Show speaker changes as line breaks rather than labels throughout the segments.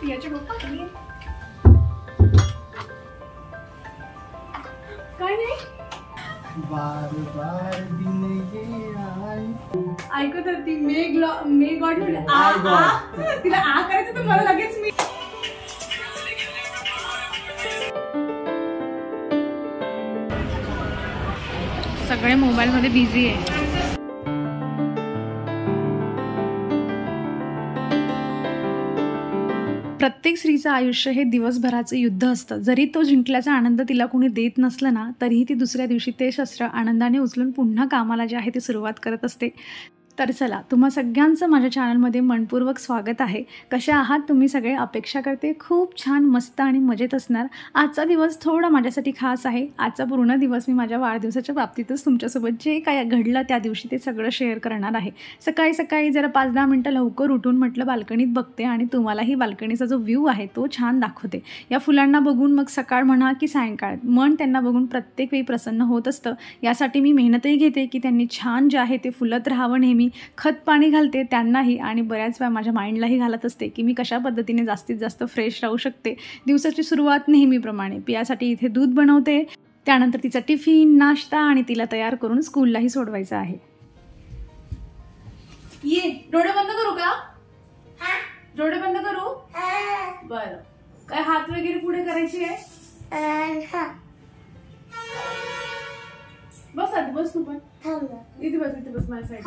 पियाच्या पप्पा काय नाही
बार बार दिन ये आए
ऐकत होती मे गॉड तिला आ करायचं तर मला लगेच मी सगळे मोबाईल मध्ये बिझी आहे. प्रत्येक स्त्रीचं आयुष्य हे दिवसभराचं युद्ध असतं. जरी तो जिंकल्याचा आनंद तिला कोणी देत नसलं ना, तरीही ती दुसऱ्या दिवशी ते शस्त्र आनंदाने उचलून पुन्हा कामाला जे आहे ते सुरुवात करत असते. तर चला, तुम्हा सगळ्यांचं माझ्या चॅनलमध्ये मनपूर्वक स्वागत आहे. कशा आहात तुम्ही सगळे? अपेक्षा करते खूप छान, मस्त आणि मजेत असणार. आजचा दिवस थोडा माझ्यासाठी खास आहे. आजचा पूर्ण दिवस मी माझ्या वाढदिवसाच्या बाबतीतच तुमच्यासोबत जे काय घडलं त्या दिवशी ते सगळं शेअर करणार आहे. सकाळी सकाळी जरा 5-10 मिनटं लवकर उठून म्हटलं बाल्कनीत बघते आणि तुम्हालाही बाल्कनीचा जो व्ह्यू आहे तो छान दाखवते. या फुलांना बघून मग सकाळ म्हणा की सायंकाळ मन त्यांना बघून प्रत्येक वेळी प्रसन्न होत असतं. यासाठी मी मेहनतही घेते की त्यांनी छान जे आहे ते फुलत राहावं. नेहमी खत पाणी घालते त्यांनाही आणि बऱ्याच वेळा माझ्या माइंडलाही घालत असते की मी कशा पद्धतीने जास्तीत जास्त फ्रेश राहू शकते. दिवसाची सुरुवात नेहमीप्रमाणे पियासाठी इथे दूध बनवते, त्यानंतर तिचा टिफिन, नाश्ता आणि तिला तयार करून स्कूललाही सोडवायचं आहे. ये डोळे बंद करू का? डोळे बंद करू? बरं. काय हात वगैरे पुढे करायचे आहे? बस आधी बस तू पण. इथे बस माझ्या साईड.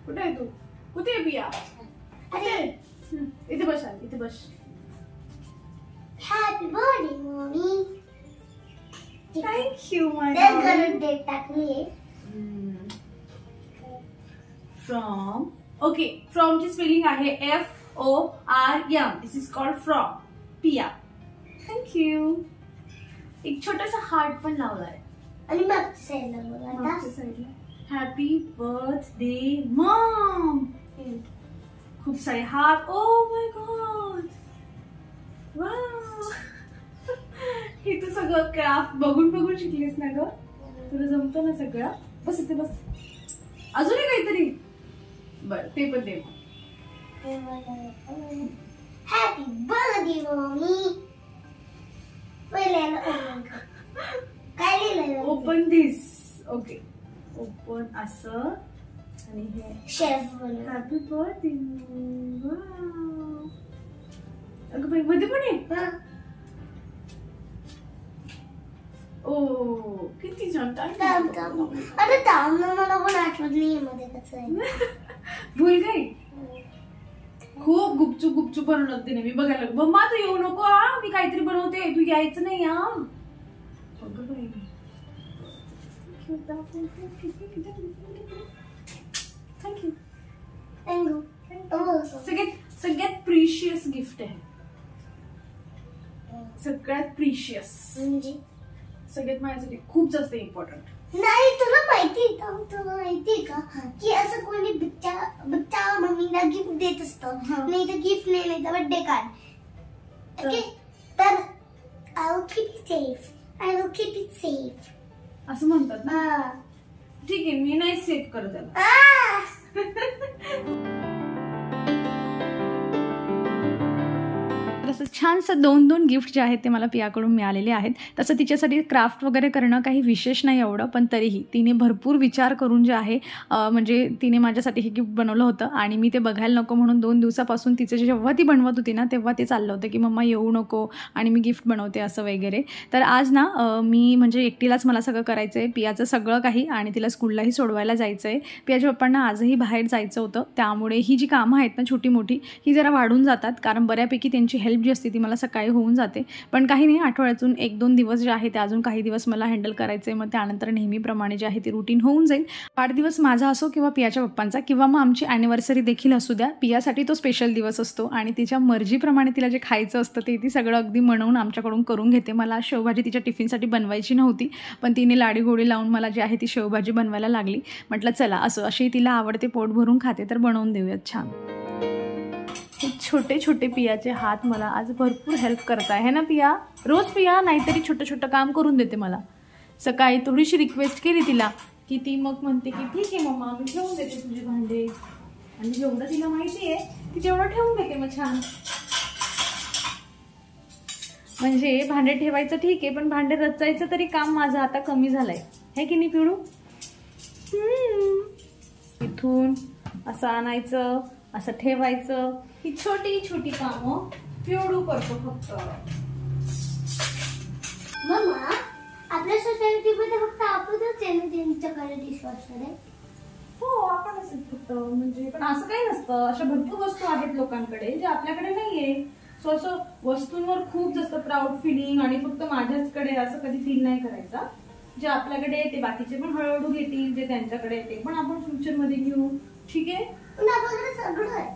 कुठे आहे तू? कुठे आहे पिया? इथे बस आधी, इथे बस.
हॅपी बर्थडे मम्मी.
थँक्यू माय
डेट टाकली.
फ्रॉम. ओके, फ्रॉम ची स्पेलिंग आहे FORM. This is called from पिया. थँक्यू. एक छोटासा हार्ट पण लावलाय
आणि मागच्या
साईडला हॅपी बर्थडे मॉम. खूप सारे heart. Oh my God, wow. हे तू सगळं क्राफ्ट बघून बघून शिकलीस ना ग? तुला जमतं ना सगळं? बस इथे बस. अजूनही काहीतरी? बरं, ते पण दे.
Happy birthday mummy. काय लिहिलंय?
ओपन दिस. ओके, ओपन असं आणि हे
शेफ.
Happy birthday. अगं बाई, मध्ये पण आहे. ओ किती छान.
अरे थांब ना, मला पण आठवत नाही मध्ये कसं आहे.
भूल गई. खूप गुपचूप बनवलं तिने. मी बघायला मम्मा तू येऊ नको हा, मी काहीतरी बनवते, तू यायचं नाही हा. अगं बाई, थँक्यू. सगळ्यात प्रिशियस गिफ्ट आहे. सगळ्यात प्रिशियस
म्हणजे
सगळ्यात माझ्यासाठी खूप जास्त इम्पॉर्टंट.
नाही, तुला माहिती का की असं कोणी बच्चा मम्मीला गिफ्ट देत असतं. नाही तर गिफ्ट नाही तर बर्थडे कार्ड. ओके, तर I will keep it safe.
असं म्हणतात ना? ठीक आहे, मी नाही सेफ करत त्याला. तसं छानसं 2 गिफ्ट जे आहेत ते मला पियाकडून मिळालेले आहेत. तसं तिच्यासाठी क्राफ्ट वगैरे करणं काही विशेष नाही एवढं, पण तरीही तिने भरपूर विचार करून जे आहे म्हणजे तिने माझ्यासाठी हे गिफ्ट बनवलं होतं आणि मी ते बघायला नको म्हणून 2 दिवसापासून तिचं जेव्हा ती बनवत होती ना तेव्हा ते चाललं होतं की मम्मा येऊ नको आणि मी गिफ्ट बनवते असं वगैरे. तर आज ना मी म्हणजे एकटीलाच मला सगळं करायचं आहे, पियाचं सगळं काही, आणि तिला स्कूललाही सोडवायला जायचं आहे. पियाच्या पप्पांना आजही बाहेर जायचं होतं, त्यामुळे ही जी कामं आहेत ना छोटी मोठी ही जरा वाढून जातात, कारण बऱ्यापैकी त्यांची हेल्प जी असते ती मला सकाळी होऊन जाते. पण काही नाही, आठवड्यातून 1-2 दिवस जे आहे ते अजून काही दिवस मला हँडल करायचे. मग त्यानंतर नेहमीप्रमाणे जे आहे ते रुटीन होऊन जाईल. वाढदिवस माझा असो किंवा पियाच्या पप्पांचा किंवा मग आमची ॲनिव्हर्सरी देखील असू द्या, पियासाठी तो स्पेशल दिवस असतो आणि तिच्या मर्जीप्रमाणे तिला जे खायचं असतं ते ती सगळं अगदी म्हणून आमच्याकडून करून घेते. मला शेवभाजी तिच्या टिफिनसाठी बनवायची नव्हती, पण तिने लाडी गोडी लावून मला जी आहे ती शेवभाजी बनवायला लागली. म्हटलं चला असं अशी तिला आवडते, पोट भरून खाते, तर बनवून देऊयात छान. छोटे छोटे पियाचे हात मला आज भरपूर हेल्प करत आहे ना पिया? रोज पिया नाहीतरी छोटं छोटं काम करून देते मला. सकाळी थोडीशी रिक्वेस्ट केली तिला की ती मग म्हणते की ठीक आहे मम्मा मी ठेवून देते तुझे भांडे, आणि जेवढं तिला माहिती आहे ती तेवढं ठेवून देते मग छान. म्हणजे भांडे ठेवायचं ठीक आहे, पण भांडे रचायचं तरी काम माझं आता कमी झालंय, है की नाही पिळू? इथून असं आणायचं, असं ठेवायचं, ही छोटी छोटी कामं पिळू करतो फक्त.
मम्मा, आपल्या सोसायटीमध्ये फक्त आपणच आहे ना ज्यांच्याकडे डिशवॉशर आहे?
हो, आपणच फक्त, म्हणजे पण असं काही नसतं. अशा भरपूर वस्तू आहेत लोकांकडे जे आपल्याकडे नाहीये. सो असं वस्तूंवर खूप जास्त प्राऊड फिलिंग आणि फक्त माझ्याचकडे असं कधी फील नाही करायचा. जे आपल्याकडे येते बाकीचे पण हळूहळू घेतील, जे त्यांच्याकडे येते पण आपण फ्युचर मध्ये घेऊ, ठीक आहे?
पण आपल्याकडे सगळं आहे.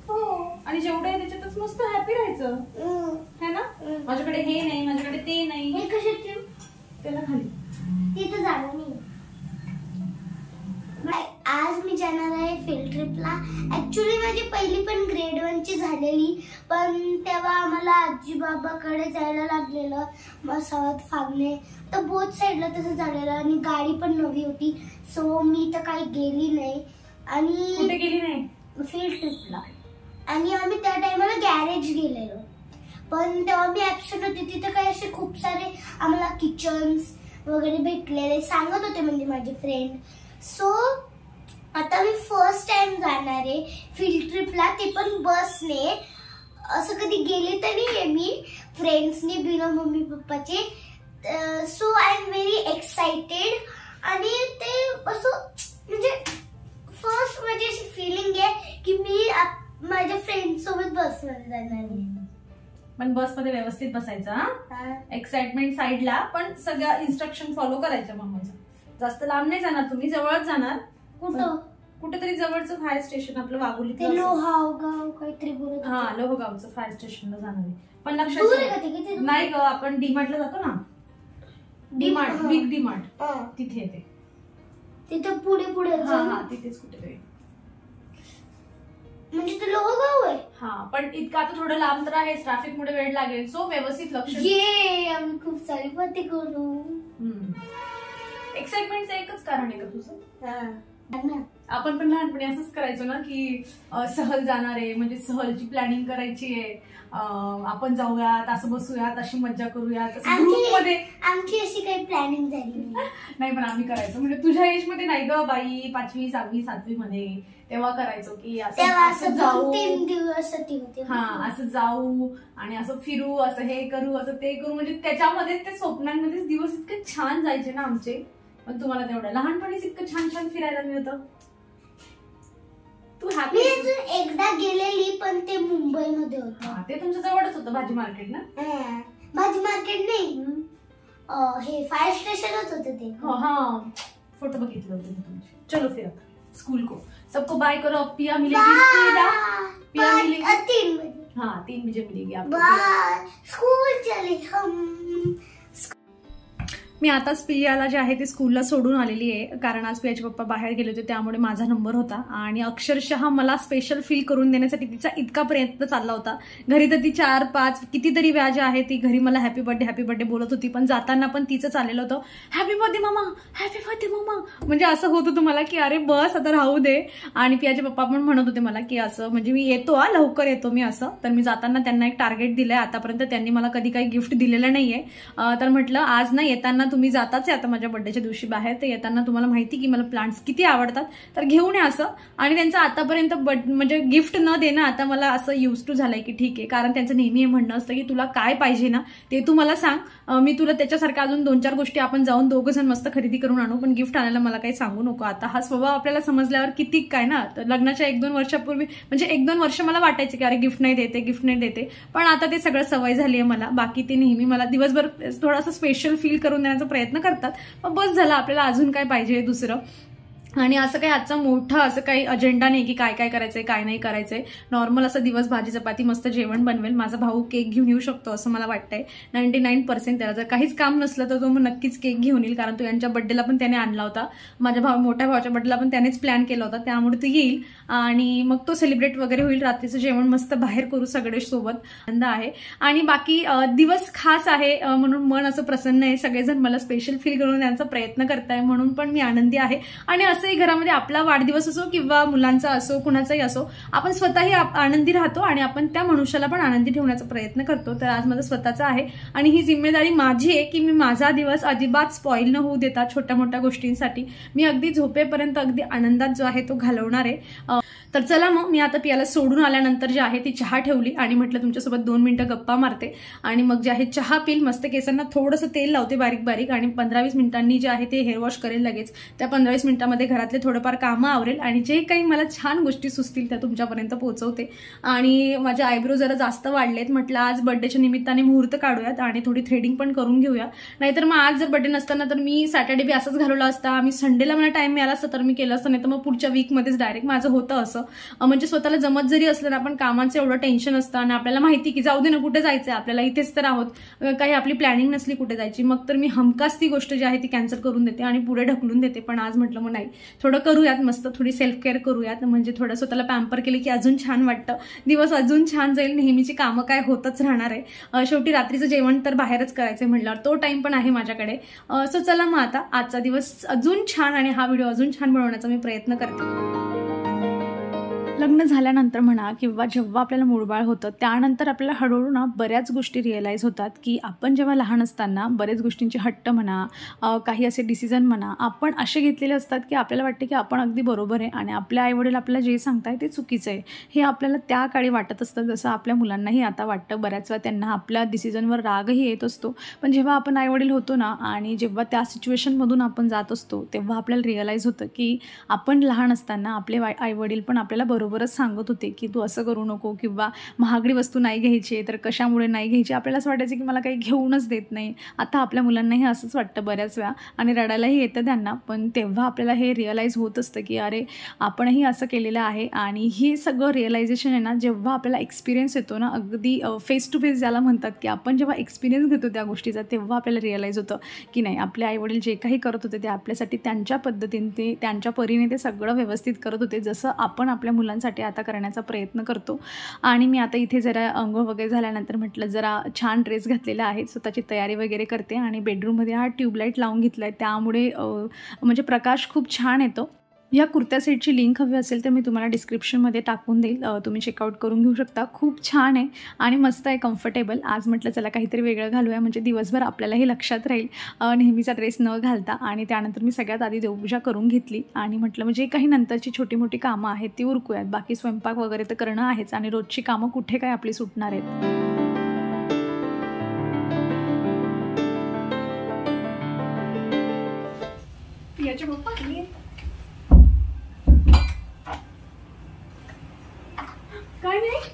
हो, आणि जेवढं आहे त्याच्यातच मस्त हॅपी राहायचं, है ना? माझ्याकडे हे नाही, माझ्याकडे ते नाही.
हे कसे ठेव?
त्याला खाली
तिथं जाणार नाही. आज मी जाणार आहे फील्ड ट्रिपला. ऍक्च्युली माझी पहिली पण ग्रेड 1 ची झालेली, पण तेव्हा आम्हाला आजी बाबाकडे जायला लागलेलं मसावत फागणे, तर बोथ साईडला तसं झालेलं आणि गाडी पण नवी होती. सो मी तर काही गेली नाही. आणि
कुठे गेली नाही?
फील्ड ट्रिपला. आणि आम्ही त्या टाइमला गॅरेज गेलेलो, पण तेव्हा मी ऍब्सेंट होते. तिथे काही असे खूप सारे आम्हाला किचन्स वगैरे भेटलेले सांगत होते, म्हणजे माझे फ्रेंड. सो आता मी फर्स्ट टाइम जाणार आहे फील्ड ट्रिपला, ते पण बसने. असं कधी गेले तर नाहीये मी फ्रेंड्सने बिना मम्मी पप्पाचे. So I am very excited. आणि ते असं म्हणजे फर्स्ट माझी अशी फिलिंग आहे की मी माझ्या फ्रेंड सोबत बसमध्ये जाणार आहे.
पण बसमध्ये व्यवस्थित बसायचं, एक्साइटमेंट साईडला, पण सगळ्या इन्स्ट्रक्शन फॉलो करायच्या मम्मीचं. जास्त लांब नाही जाणार तुम्ही, जवळच जाणार. कुठं? कुठेतरी जवळचं फायर स्टेशन आपलं वाघोली,
लोहगाव काहीतरी बोलत.
हा, लोहगावचं फायर स्टेशनला जाणार आहे. पण लक्षात नाही ग, आपण डीमार्टला जातो ना, डीमार्ट, बिग डीमार्ट, तिथे येते.
तिथं पुढे पुढे
तिथेच कुठेतरी.
म्हणजे ते लोहगाव आहे.
हा, पण इतकं आता थोडं लांब तर आहे, ट्रॅफिक मुळे वेळ लागेल. सो व्यवस्थित लक्ष.
आम्ही खूप सारी पत्ती करू.
एक्साइटमेंटचं एकच कारण आहे का तुझं? आपण पण लहानपणी असंच करायचो ना की सहल जाणार आहे, म्हणजे सहलची प्लॅनिंग करायची आहे, आपण जाऊयात, असं बसूयात, अशी मज्जा करूयात. ग्रुपमध्ये
आमची अशी काही प्लॅनिंग झाली
नाही, पण आम्ही करायचो. म्हणजे तुझ्या एज मध्ये नाही ग बाई, 5वी 6वी 7वी मध्ये तेव्हा करायचो की असं जाऊ,
3 दिवस होते.
हा, असं जाऊ आणि असं फिरू, असं हे करू, असं ते करू. म्हणजे त्याच्यामध्ये ते स्वप्नांमध्येच दिवस इतके छान जायचे ना आमचे. पण तुम्हाला तेवढं लहानपणीच इतकं छान छान फिरायला मिळतं. तू हॅपी?
एकदा गेलेली, पण ते मुंबईमध्ये होतं.
ते तुमच्या जवळच होतं भाजी मार्केट ना?
भाजी मार्केट नाही, हे फायर स्टेशनच होतं ते.
हा, फोटो बघितले होते तुमचे. चलो फिर स्कूल को सबको बाय करो. पिया मिलेगी, पिया मिलेगी
3 बजे.
हाँ 3 बजे मिलेगी आपको.
बाय, स्कूल चले हम.
मी आताच पियाला जे आहे ते स्कूलला सोडून आलेली आहे, कारण आज पियाचे पप्पा बाहेर गेले होते, त्यामुळे माझा नंबर होता. आणि अक्षरशः मला स्पेशल फील करून देण्यासाठी तिचा इतका प्रयत्न चालला होता. घरी तर ती 4-5 कितीतरी वेळा जे आहे ती घरी मला हॅपी बर्थडे बोलत होती, पण जाताना पण तिचं चाललेलं होतं happy birthday mama, happy birthday mama. म्हणजे असं होत होतं मला की अरे बस आता राहू दे. आणि पियाचे पप्पा पण म्हणत होते मला की असं म्हणजे मी येतो, लवकर येतो मी असं. तर मी जाताना त्यांना एक टार्गेट दिलंय. आतापर्यंत त्यांनी मला कधी काही गिफ्ट दिलेलं नाहीये. तर म्हटलं आज ना येताना तुम्ही जाताच आहे आता माझ्या बर्थडेच्या दिवशी बाहेर, तर येताना तुम्हाला माहिती की मला प्लांट्स किती आवडतात, तर घेऊन या असं. आणि त्यांचं आतापर्यंत म्हणजे गिफ्ट न देणं आता मला असं यूज टू झालंय की ठीक आहे, कारण त्यांचं नेहमी हे म्हणणं असतं की तुला काय पाहिजे ना ते तू मला सांग, मी तुला त्याच्यासारखं अजून 2-4 गोष्टी आपण जाऊन 2 जण मस्त खरेदी करून आणू, पण गिफ्ट आणायला मला काही सांगू नको. आता हा स्वभाव आपल्याला समजल्यावर किती काय ना, लग्नाच्या 1-2 वर्षापूर्वी म्हणजे 1-2 वर्ष मला वाटायचं की अरे गिफ्ट नाही देते, पण आता ते सगळं सवय झाली आहे मला. बाकी ते नेहमी मला दिवसभर थोडासा स्पेशल फील करून देण्याचा प्रयत्न करतात. मग बस झालं, आपल्याला अजून काय पाहिजे दुसरं. आणि असं काही आजचा मोठा असं काही अजेंडा नाही की काय काय करायचंय काय नाही करायचंय. नॉर्मल असं दिवस भाजी चपाती मस्त जेवण बनवेल. माझा भाऊ केक घेऊन येऊ शकतो असं मला वाटतंय 99%. त्याला जर काहीच काम नसलं तर तो मग नक्कीच केक घेऊन येईल, कारण तो यांच्या बर्थडेला पण त्याने आणला होता. माझ्या मोठ्या भावाच्या बर्थडेला पण त्यानेच प्लॅन केला होता, त्यामुळे तो येईल आणि मग तो सेलिब्रेट वगैरे होईल. रात्रीचं जेवण मस्त बाहेर करू सगळे सोबत, आनंद आहे. आणि बाकी दिवस खास आहे म्हणून मन असं प्रसन्न आहे. सगळेजण मला स्पेशल फील करून द्यायचा प्रयत्न करताय म्हणून पण मी आनंदी आहे. आणि असंही घरामध्ये आपला वाढदिवस असो किंवा मुलांचा असो कुणाचाही असो, आपण स्वतःही आनंदी राहतो आणि आपण त्या मनुष्याला पण आनंदी ठेवण्याचा प्रयत्न करतो. तर आज माझा स्वतःचा आहे आणि ही जिम्मेदारी माझी आहे की मी माझा दिवस अजिबात स्पॉइल न होऊ देता छोट्या मोठ्या गोष्टींसाठी मी अगदी झोपेपर्यंत अगदी आनंदात जो आहे तो घालवणार आहे. तर चला मग मी आता पियाला सोडून आल्यानंतर जे आहे ती चहा ठेवली आणि म्हटलं तुमच्यासोबत 2 मिनिटं गप्पा मारते आणि मग जे आहे चहा पिल, मस्त केसांना थोडंसं तेल लावते बारीक बारीक आणि 15-20 मिनिटांनी जे आहे ते हेअर वॉश करेल लगेच. त्या 15-20 मिनिटांमध्ये घरातले थोडंफार कामं आवरेल आणि जे काही मला छान गोष्टी सुचतील त्या तुमच्यापर्यंत पोहोचवते. आणि माझे आयब्रो जरा जास्त वाढलेत, म्हटलं आज बर्थडेच्या निमित्ताने मुहूर्त काढूयात आणि थोडी थ्रेडिंग पण करून घेऊया. नाहीतर मग आज जर बर्थडे नसताना तर मी सॅटर्डे बी असंच घालवला असता, मी संडेला मला टाइम मिळाला असता तर मी केलं असतं, नाही तर मग पुढच्या वीकमध्येच डायरेक्ट माझं होतं असं. म्हणजे स्वतःला जमत जरी असलं ना आपण कामाचं एवढं टेन्शन असतं आणि आपल्याला माहिती की जाऊ दे ना कुठे जायचंय आपल्याला, इथेच तर आहोत, काही आपली प्लॅनिंग नसली कुठे जायची, मग तर मी हमखास ती गोष्ट जी आहे ती कॅन्सल करून देते आणि पुढे ढकलून देते. पण आज म्हटलं मग नाही, थोडं करूयात, मस्त थोडी सेल्फ केअर करूयात, म्हणजे थोडं स्वतःला पॅम्पर केली की अजून छान वाटतं, दिवस अजून छान जाईल, नेहमीची कामं काय होतच राहणार आहे. शेवटी रात्रीचं जेवण तर बाहेरच करायचंय म्हटल्यावर तो टाइम पण आहे माझ्याकडे. सो चला मग आता आजचा दिवस अजून छान आणि हा व्हिडिओ अजून छान बनवण्याचा मी प्रयत्न करते. लग्न झाल्यानंतर म्हणा किंवा जेव्हा आपल्याला मूळबाळ होतं त्यानंतर आपल्याला हळूहळू ना बऱ्याच गोष्टी रिअलाईज होतात की आपण जेव्हा लहान असताना बरेच गोष्टींची हट्ट म्हणा, काही असे डिसिजन म्हणा आपण असे घेतलेले असतात की आपल्याला वाटते की आपण अगदी बरोबर आहे आणि आपले आईवडील आपल्याला जे सांगताय ते चुकीचं आहे, हे आपल्याला त्या काळी वाटत असतं. जसं आपल्या मुलांनाही आता वाटतं, बऱ्याच वेळा त्यांना आपल्या डिसिजनवर रागही येत असतो. पण जेव्हा आपण आईवडील होतो ना आणि जेव्हा त्या सिच्युएशनमधून आपण जात असतो तेव्हा आपल्याला रिअलाईज होतं की आपण लहान असताना आपले आईवडील पण आपल्याला बरोबरच सांगत होते की तू असं करू नको किंवा महागडी वस्तू नाही घ्यायची तर कशामुळे नाही घ्यायची. आपल्याला असं वाटायचं की मला काही घेऊनच देत नाही. आता आपल्या मुलांनाही असंच वाटतं बऱ्याच वेळा आणि रडायलाही येतं त्यांना, पण तेव्हा आपल्याला हे रिअलाईज होत असतं की अरे आपणही असं केलेलं आहे. आणि हे सगळं रिअलायझेशन आहे ना जेव्हा आपल्याला एक्सपिरियन्स येतो ना, अगदी फेस टू फेस ज्याला म्हणतात की आपण जेव्हा एक्सपिरियन्स घेतो त्या गोष्टीचा तेव्हा आपल्याला रिअलाईज होतं की नाही, आपले आईवडील जे काही करत होते ते आपल्यासाठी त्यांच्या पद्धतीने ते त्यांच्या परीने ते सगळं व्यवस्थित करत होते, जसं आपण आपल्या मुलांसाठी आता करण्याचा प्रयत्न करतो. आणि मी आता इथे जरा अंघोळ वगैरे झाल्यानंतर म्हटलं जरा छान ड्रेस घातलेला आहे, स्वतःची तयारी वगैरे करते आणि बेडरूममध्ये हा ट्यूबलाईट लावून घेतला आहे, त्यामुळे म्हणजे प्रकाश खूप छान येतो. या कुर्त्या सेटची लिंक हवी असेल तर मी तुम्हाला डिस्क्रिप्शनमध्ये टाकून देईल, तुम्ही चेकआउट करून घेऊ शकता. खूप छान आहे आणि मस्त आहे, कम्फर्टेबल. आज म्हटलं चला काहीतरी वेगळं घालूया म्हणजे दिवसभर आपल्यालाही लक्षात राहील नेहमीचा ड्रेस न घालता. आणि त्यानंतर मी सगळ्यात आधी देवपूजा करून घेतली आणि म्हटलं म्हणजे काही नंतरची छोटी मोठी कामं आहेत ती उरकूयात, बाकी स्वयंपाक वगैरे तर करणं आहेच आणि रोजची कामं कुठे काय आपली सुटणार आहेत. काय नाही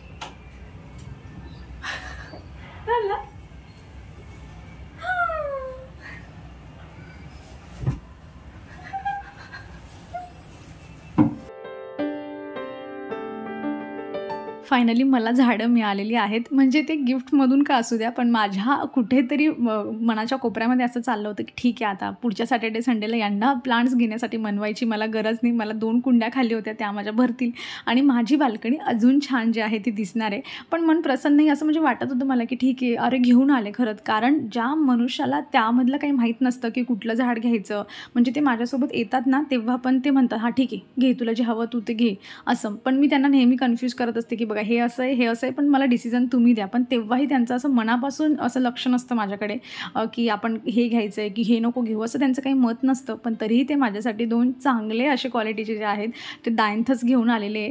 फायनली मला झाडं मिळालेली आहेत, म्हणजे ते गिफ्टमधून का असू द्या पण माझ्या कुठेतरी मनाच्या कोपऱ्यामध्ये असं चाललं होतं की ठीक आहे आता पुढच्या सॅटर्डे संडेला यांना प्लांट्स घेण्यासाठी मनवायची मला गरज नाही. मला 2 कुंड्या खाली होत्या त्या माझ्या भरतील आणि माझी बाल्कनी अजून छान जी आहे ती दिसणार आहे. पण मन प्रसन्न नाही असं म्हणजे वाटत होतं मला की ठीक आहे अरे घेऊन आले खरंच, कारण ज्या मनुष्याला त्यामधलं काही माहीत नसतं की कुठलं झाड घ्यायचं, म्हणजे ते माझ्यासोबत येतात ना तेव्हा पण ते म्हणतात हां ठीक आहे घे, तुला जे हवं तू ते घे असं. पण मी त्यांना नेहमी कन्फ्यूज करत असते की बघा हे असं आहे हे असं आहे, पण मला डिसिजन तुम्ही द्या. पण तेव्हाही त्यांचं असं मनापासून असं लक्ष नसतं माझ्याकडे की आपण हे घ्यायचं आहे की हे नको घेऊ, असं त्यांचं काही मत नसतं. पण तरीही ते माझ्यासाठी 2 चांगले असे क्वालिटीचे जे आहेत ते डायंथस घेऊन आलेले.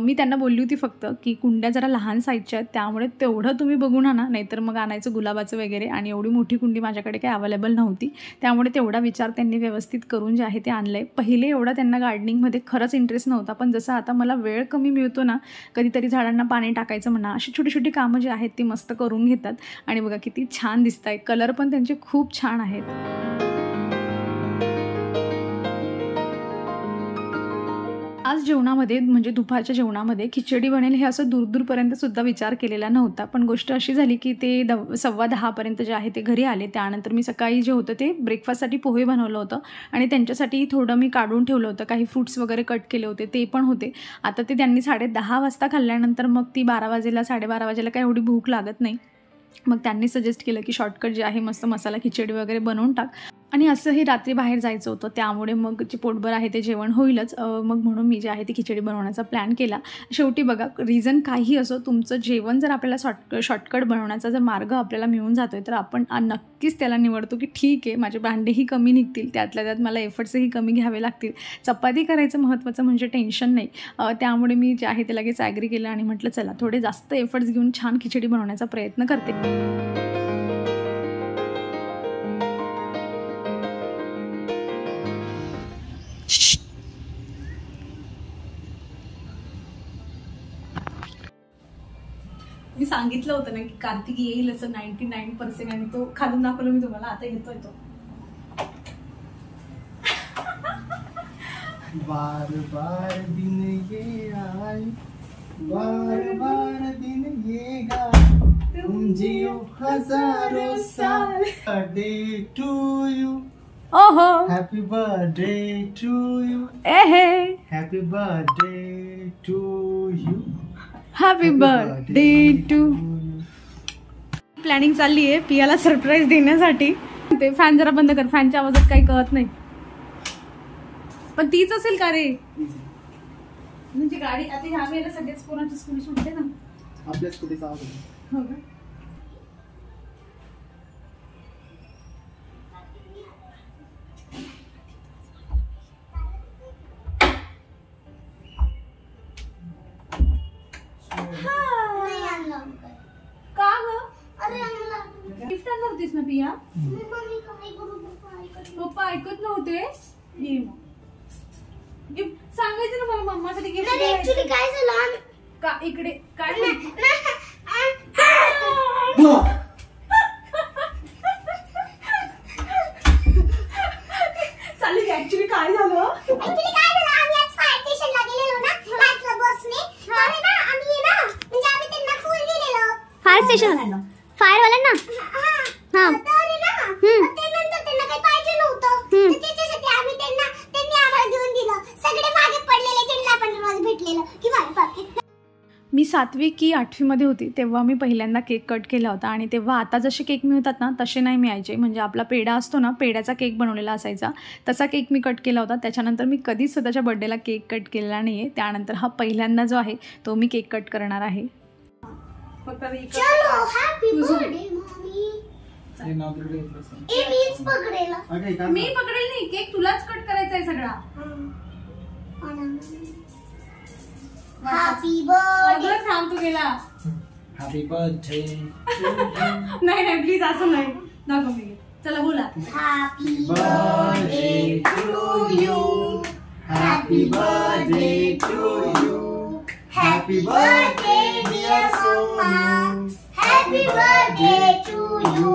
मी त्यांना बोलली होती फक्त की कुंड्या जरा लहान साईजच्या आहेत त्यामुळे तेवढं तुम्ही बघून आणा, नाहीतर मग आणायचं गुलाबाचं वगैरे, आणि एवढी मोठी कुंडी माझ्याकडे काही अवेलेबल नव्हती त्यामुळे तेवढा विचार त्यांनी व्यवस्थित करून जे आहे ते आणलं आहे. पहिले एवढा त्यांना गार्डनिंगमध्ये खरंच इंटरेस्ट नव्हता, पण जसं आता मला वेळ कमी मिळतो ना, कधीतरी झाडांना पाणी टाकायचं म्हणा, अशी छोटी छोटी कामं जी आहेत ती मस्त करून घेतात. आणि बघा किती छान दिसत आहे, कलर पण त्यांचे खूप छान आहेत. आज जेवणामध्ये म्हणजे दुपारच्या जेवणामध्ये खिचडी बनेल हे असं दूरपर्यंत सुद्धा विचार केलेला नव्हता. पण गोष्ट अशी झाली की ते 10:15 जे आहे ते घरी आले. त्यानंतर मी सकाळी जे होतं ते ब्रेकफास्टसाठी पोहे बनवलं होतं आणि त्यांच्यासाठी थोडं मी काढून ठेवलं होतं, काही फ्रूट्स वगैरे कट केले होते ते पण होते. आता ते त्यांनी 10:30 वाजता खाल्ल्यानंतर मग ती 12 वाजेला 12:30 वाजेला काही एवढी भूक लागत नाही. मग त्यांनी सजेस्ट केलं की शॉर्टकट जे आहे मस्त मसाला खिचडी वगैरे बनवून टाक. आणि असंही रात्री बाहेर जायचं होतं, त्यामुळे मग जे पोटभर आहे ते जेवण होईलच, मग म्हणून मी जे आहे ती खिचडी बनवण्याचा प्लॅन केला. शेवटी बघा, रिझन काही असो, तुमचं जेवण जर आपल्याला शॉर्टकट बनवण्याचा जर मार्ग आपल्याला मिळून जातो आहे तर आपण नक्कीच त्याला निवडतो की ठीक आहे, माझे भांडेही कमी निघतील, त्यातल्या त्यात मला एफर्ट्सही कमी घ्यावे लागतील. चपाती करायचं महत्त्वाचं म्हणजे टेन्शन नाही. त्यामुळे मी जे आहे ते लगेच ॲग्री केलं आणि म्हटलं चला थोडे जास्त एफर्ट्स घेऊन छान खिचडी बनवण्याचा प्रयत्न करते. मी सांगितलं होतं ना की कार्तिक येईल असं 99% आणि तो खालून दाखवलं मी तुम्हाला. आता येतोय तो.
बार बार दिन ये आए, बार बार दिन येगा, तुम जियो हजारों साल. बर्थडे टू यू,
ओहो,
हैप्पी बर्थडे टू यू,
एहे,
happy birthday to you,
happy birthday to. Planning चालली आहे पियाला सरप्राईज देण्यासाठी. ते फॅन जरा बंद कर, फॅनच्या आवाजात काही कळत नाही. पण तीच असेल का रे? म्हणजे गाडी आता ह्या वेळेला सगळ्याच कोणाची स्कूल सुटते ना,
आपल्या स्कूटीचा आवाज होता.
हो का?
नाही आणलं अंकल.
का ग?
अरे आणलं.
गिफ्ट आणणार होतीस ना पिया?
मम्मी काय करू, पप्पा ऐकत नाही.
पप्पा ऐकत नव्हते. ये मग. गिफ्ट सांगायचं ना मला, मम्मासाठी गिफ्ट
नाही, actually काय झालं
का इकडे काय चालेल. ऍक्च्युली काय झालं,
Actually काय झालं, आम्ही आज फायर स्टेशनला गेलेलो ना, बाईकला बसने. तर आहे ना, आम्ही ना, म्हणजे आम्ही त्यांना फुल दिलेलं.
फायर स्टेशन फायर वाल्यांना
हा.
हा.
तर आहे ना, ते नंतर त्यांना काही पाहिजे नव्हतं. तर त्याच्यासाठी त्यांनी आम्हाला घेऊन दिलं. सगळे मागे पडलेले, त्यांना पण रोज भेटलेलं की माझ्या पाकिट.
मी 7वी की 8वीमध्ये होती तेव्हा मी पहिल्यांदा केक कट केला होता. आणि तेव्हा आता जसे केक मिळतात ना तसे नाही मिळायचे. म्हणजे आपला पेढा असतो ना, पेढ्याचा केक बनवलेला असायचा, तसा केक मी कट केला होता. त्याच्यानंतर मी कधीच स्वतःच्या बर्थडेला केक कट केलेला नाही आहे. त्यानंतर हा पहिल्यांदा जो आहे तो मी केक कट करणार आहे.
चलो हॅपी बर्थडे मम्मी.
हे नाव दे प्लस.
ए मीच पकडेला.
ओके का?
मी पकडेल नाही, केक तुलाच कट करायचा आहे सगळा.
Happy birthday.
सगळं थांब तू गेला.
Happy birthday.
नाही प्लीज असं नाही दाखव मी. चला बोला.
Happy birthday to you.
Happy birthday to you.
Happy birthday dear mama. Happy birthday to you.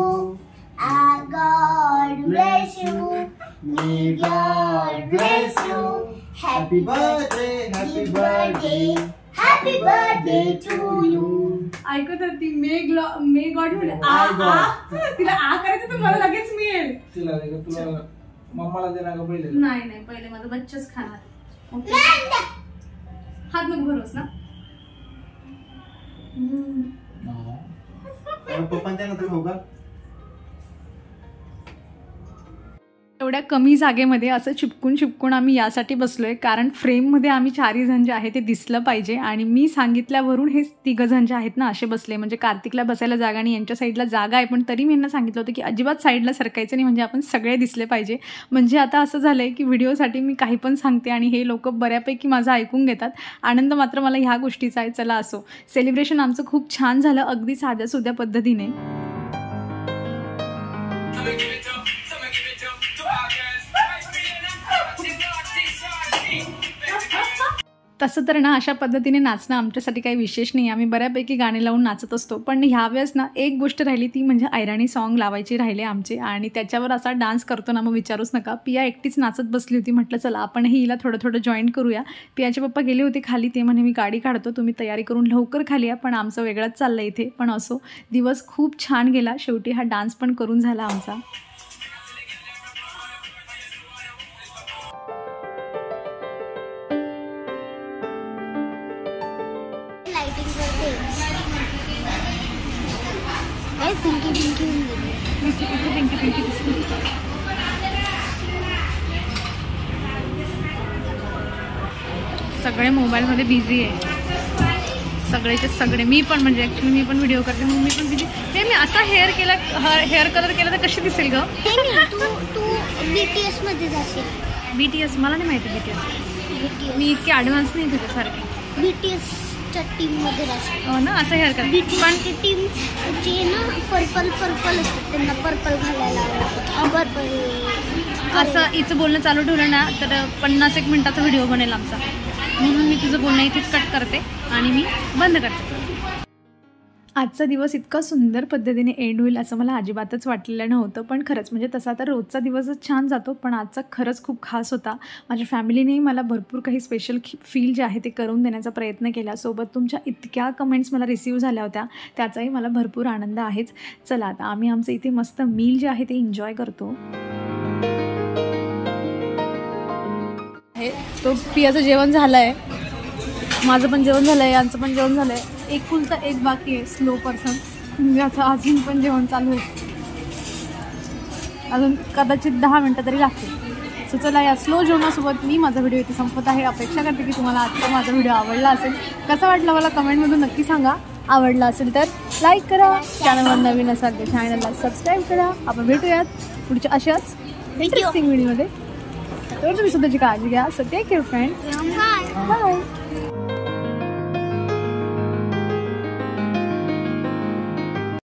God bless you.
May God bless you.
Happy
birthday, happy birthday,
happy birthday to you.
ऐकत होती may God म्हणजे तिला आ करायचं तर मला लगेच मिळेल.
तुला मम्माला देणार का पहिले?
नाही पहिले माझा बच्चाच खाणार. ओके, हात नको भरोस ना.
पप्पा त्यानंतर हो का?
एवढ्या कमी जागेमध्ये असं चिपकून आम्ही यासाठी बसलोय कारण फ्रेममध्ये आम्ही 4 जण जे आहे ते दिसलं पाहिजे. आणि मी सांगितल्यावरून हे 3 जण जे आहेत ना असे बसले. म्हणजे कार्तिकला बसायला जागा आणि यांच्या साईडला जागा आहे, पण तरी मी यांना सांगितलं होतं की अजिबात साईडला सरकायचं नाही, म्हणजे आपण सगळे दिसले पाहिजे. म्हणजे आता असं झालं आहे की व्हिडिओसाठी मी काही पण सांगते आणि हे लोक बऱ्यापैकी माझं ऐकून घेतात. आनंद मात्र मला ह्या गोष्टीचा आहे. चला असो, सेलिब्रेशन आमचं खूप छान झालं, अगदी साध्या पद्धतीने. तसं तर ना अशा पद्धतीने नाचणं आमच्यासाठी काही विशेष नाही. आम्ही बऱ्यापैकी गाणे लावून नाचत असतो. पण ह्यावेळेस ना एक गोष्ट राहिली, ती म्हणजे ऐराणी सॉन्ग लावायची राहिले आमचे. आणि त्याच्यावर असा डान्स करतो ना मग विचारूच नका. पिया एकटीच नाचत बसली होती. म्हटलं चला आपणही हिला थोडं जॉईन करूया. पियाचे पप्पा गेले होते खाली, ते म्हणे मी गाडी काढतो, तुम्ही तयारी करून लवकर खाली या. पण आमचं वेगळंच चाललं इथे. पण असो, दिवस खूप छान गेला. शेवटी हा डान्स पण करून झाला आमचा.
पिंकी
सगळे मोबाईलमध्ये बिझी आहे, सगळेचे सगळे. मी पण म्हणजे ॲक्च्युली मी पण व्हिडिओ करते मग मी पण बिझी. ते मी असा हेअर कलर केला तर कशी दिसेल ग?
तू BTS मध्ये जाशील.
BTS मला नाही माहिती. BTS मी इतकी ॲडव्हान्स नाही तुझ्यासारखी.
BTS च्या टीम मध्ये जाशील.
हो ना, असं हेअर कलर.
BTS ची टीम जे ना पर्पल असतात त्यांना पर्पल घालायला पर्पल.
असं हिचं बोलणं चालू ठेवलं ना तर 50 मिनिटाचा व्हिडिओ बनेल आमचा. म्हणून मी तुझं बोलणं इथेच कट करते आणि मी बंद करते. आजचा दिवस इतका सुंदर पद्धतीने एंड होईल असं मला अजिबातच वाटलेलं नव्हतं. पण खरंच म्हणजे तसा तर रोजचा दिवसच छान जातो, पण आजचा खरंच खूप खास होता. माझ्या फॅमिलीनेही मला भरपूर काही स्पेशल फील जे आहे ते करून देण्याचा प्रयत्न केला. सोबत तुमच्या इतक्या कमेंट्स मला रिसीव झाल्या होत्या, त्याचाही मला भरपूर आनंद आहेच. चला आता आम्ही आमचं इथे मस्त मील जे आहे ते एन्जॉय करतो. तो पियाचं जेवण झालं आहे, माझं पण जेवण झालं आहे, यांचं पण जेवण झालं आहे. एकुलता एक बाकी आहे स्लो पर्सन, ज्याचं अजून पण जेवण चालू आहे. अजून कदाचित 10 मिनटं तरी लागतील. सो चला या स्लो जेवणासोबत मी माझा व्हिडिओ इथे संपत आहे. अपेक्षा करते की तुम्हाला आजचा माझा व्हिडिओ आवडला असेल. कसा वाटला मला कमेंटमधून नक्की सांगा. आवडला असेल तर लाईक करा, चॅनलवर नवीन असाल तर चॅनलला सबस्क्राईब करा. आपण भेटूयात पुढच्या अशाच इंटरेस्टिंग व्हिडिओमध्ये. तर तुम्ही स्वतःची काळजी घ्या. So take care friends. Bye.